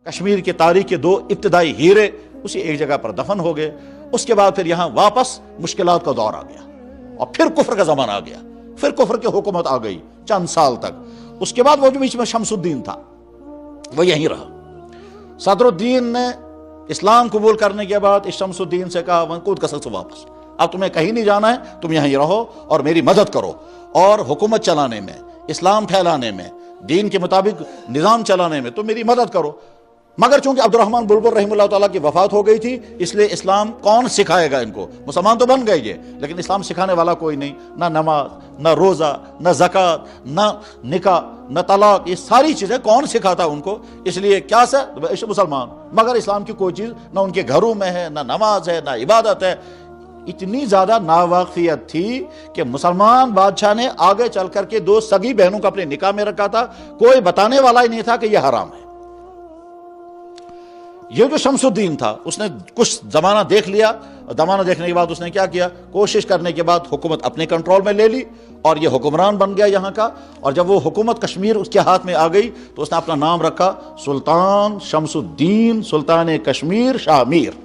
کشمیر کی تاریخ کے دو ابتدائی ہیرے اسی ایک جگہ پر دفن ہو گئے۔ اس کے بعد پھر یہاں واپس مشکلات کا دور آ گیا اور پھر کفر کا زمانہ آ گیا، پھر کفر کی حکومت آ گئی چند سال تک۔ اس کے بعد وہ جو بیچ میں شمس الدین تھا وہ یہیں رہا۔ صدر الدین نے اسلام قبول کرنے کے بعد اس شمس الدین سے کہا من کود کسل سے واپس، اب تمہیں کہیں نہیں جانا ہے، تم یہیں رہو اور میری مدد کرو، اور حکومت چلانے میں، اسلام پھیلانے میں، دین کے مطابق نظام چلانے میں تم میری مدد کرو۔ مگر چونکہ عبد الرحمن بلبل رحمہ اللہ تعالیٰ کی وفات ہو گئی تھی، اس لیے اسلام کون سکھائے گا ان کو؟ مسلمان تو بن گئے یہ، لیکن اسلام سکھانے والا کوئی نہیں، نہ نماز، نہ روزہ، نہ زکوٰۃ، نہ نکاح، نہ طلاق، یہ ساری چیزیں کون سکھاتا ان کو؟ اس لیے کیا سے مسلمان، مگر اسلام کی کوئی چیز نہ ان کے گھروں میں ہے، نہ نماز ہے، نہ عبادت ہے۔ اتنی زیادہ ناواقفیت تھی کہ مسلمان بادشاہ نے آگے چل کر کے دو سگی بہنوں کو اپنے نکاح میں رکھا تھا، کوئی بتانے والا ہی نہیں تھا کہ یہ حرام ہے۔ یہ جو شمس الدین تھا اس نے کچھ زمانہ دیکھ لیا، زمانہ دیکھنے کے بعد اس نے کیا کیا، کوشش کرنے کے بعد حکومت اپنے کنٹرول میں لے لی اور یہ حکمران بن گیا یہاں کا۔ اور جب وہ حکومت کشمیر اس کے ہاتھ میں آ گئی تو اس نے اپنا نام رکھا سلطان شمس الدین سلطان کشمیر شاہ میر۔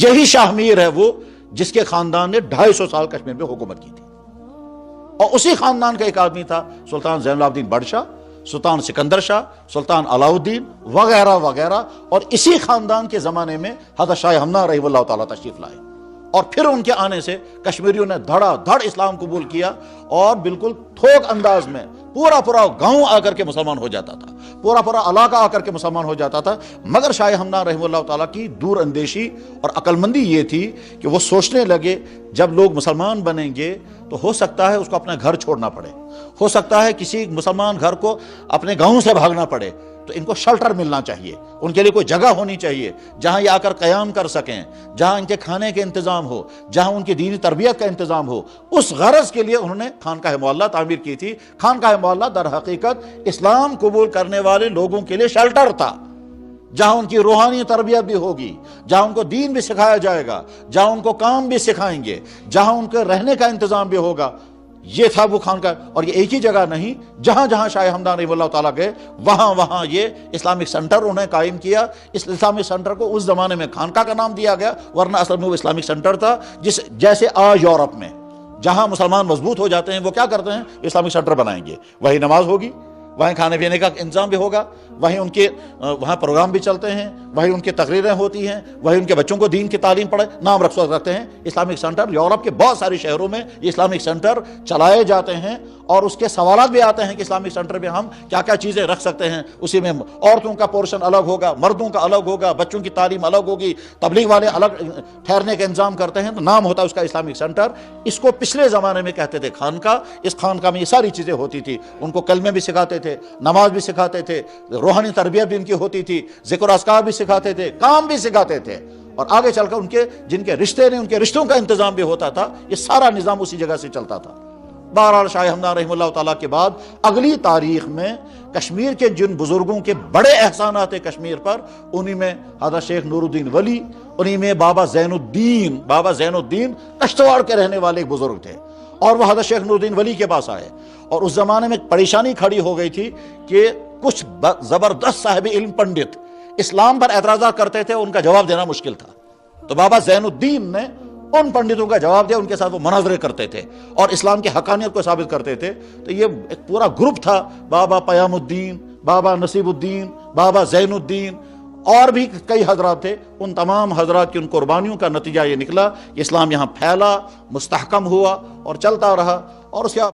یہی شاہ میر ہے وہ جس کے خاندان نے 250 سال کشمیر میں حکومت کی تھی، اور اسی خاندان کا ایک آدمی تھا سلطان زین العابدین بڑشاہ، سلطان سکندر شاہ، سلطان علاء الدین وغیرہ وغیرہ، اور اسی خاندان کے زمانے میں حضرت شاہ ہمنہ رحمہ اللہ تعالیٰ تشریف لائے، اور پھر ان کے آنے سے کشمیریوں نے دھڑا دھڑ اسلام قبول کیا، اور بالکل تھوک انداز میں پورا گاؤں آ کر کے مسلمان ہو جاتا تھا، پورا علاقہ آ کر کے مسلمان ہو جاتا تھا۔ مگر شاہ ہمنہ رحمہ اللہ تعالیٰ کی دور اندیشی اور عقل مندی یہ تھی کہ وہ سوچنے لگے جب لوگ مسلمان بنیں گے تو ہو سکتا ہے اس کو اپنا گھر چھوڑنا پڑے، ہو سکتا ہے کسی مسلمان گھر کو اپنے گاؤں سے بھاگنا پڑے، تو ان کو شیلٹر ملنا چاہیے، ان کے لیے کوئی جگہ ہونی چاہیے جہاں یہ آ کر قیام کر سکیں، جہاں ان کے کھانے کے انتظام ہو، جہاں ان کی دینی تربیت کا انتظام ہو۔ اس غرض کے لیے انہوں نے خانقاہ معلیٰ تعمیر کی تھی۔ خانقاہ معلیٰ در حقیقت اسلام قبول کرنے والے لوگوں کے لیے شیلٹر تھا، جہاں ان کی روحانی تربیت بھی ہوگی، جہاں ان کو دین بھی سکھایا جائے گا، جہاں ان کو کام بھی سکھائیں گے، جہاں ان کے رہنے کا انتظام بھی ہوگا۔ یہ تھا وہ خانقاہ، اور یہ ایک ہی جگہ نہیں، جہاں جہاں شاہ ہمدان رحمہ اللہ تعالیٰ گئے وہاں یہ اسلامک سینٹر انہوں نے قائم کیا۔ اس اسلامک سینٹر کو اس زمانے میں خانقاہ کا نام دیا گیا، ورنہ اصل میں وہ اسلامک سینٹر تھا، جیسے آج یورپ میں جہاں مسلمان مضبوط ہو جاتے ہیں وہ کیا کرتے ہیں، اسلامک سینٹر بنائیں گے، وہی نماز ہوگی، وہیں کھانے پینے کا انتظام بھی ہوگا، وہیں ان کے وہاں پروگرام بھی چلتے ہیں، وہیں ان کی تقریریں ہوتی ہیں، وہیں ان کے بچوں کو دین کی تعلیم پڑھے، نام رکھتے ہیں اسلامک سینٹر۔ یورپ کے بہت سارے شہروں میں یہ اسلامک سینٹر چلائے جاتے ہیں، اور اس کے سوالات بھی آتے ہیں کہ اسلامک سینٹر میں ہم کیا کیا چیزیں رکھ سکتے ہیں۔ اسی میں عورتوں کا پورشن الگ ہوگا، مردوں کا الگ ہوگا، بچوں کی تعلیم الگ ہوگی، تبلیغ والے الگ ٹھہرنے کا انتظام کرتے ہیں، تو نام ہوتا ہے اس کا اسلامک سینٹر۔ اس کو پچھلے زمانے میں کہتے تھے خانقاہ۔ اس خانقاہ میں یہ ساری چیزیں ہوتی تھی، ان کو کلمے بھی سکھاتے تھے، نماز بھی سکھاتے تھے، روحانی تربیت بھی ان کی ہوتی تھی، ذکر و اذکار بھی سکھاتے تھے، کام بھی سکھاتے تھے، اور آگے چل کر ان کے جن کے رشتے نے ان کے رشتوں کا انتظام بھی ہوتا تھا۔ یہ سارا نظام اسی جگہ سے چلتا تھا۔ بہرحال شاہ ہمدان رحمہ اللہ تعالیٰ کے بعد اگلی تاریخ میں کشمیر کے جن بزرگوں کے بڑے احسانات ہیں کشمیر پر، انہی میں حضرت شیخ نور الدین ولی، انہی میں بابا زین الدین کشتواڑ کے رہنے والے ایک بزرگ تھے، اور وہ حضرت شیخ نور الدین ولی کے پاس آئے، اور اس زمانے میں پریشانی کھڑی ہو گئی تھی کہ کچھ زبردست صاحب علم پنڈت اسلام پر اعتراضات کرتے تھے، ان کا جواب دینا مشکل تھا، تو بابا زین الدین نے ان پنڈتوں کا جواب دیا، ان کے ساتھ وہ مناظرے کرتے تھے اور اسلام کی حقانیت کو ثابت کرتے تھے۔ تو یہ ایک پورا گروپ تھا، بابا پیام الدین، بابا نصیب الدین، بابا زین الدین، اور بھی کئی حضرات تھے۔ ان تمام حضرات کی ان قربانیوں کا نتیجہ یہ نکلا کہ اسلام یہاں پھیلا، مستحکم ہوا اور چلتا رہا، اور اس کے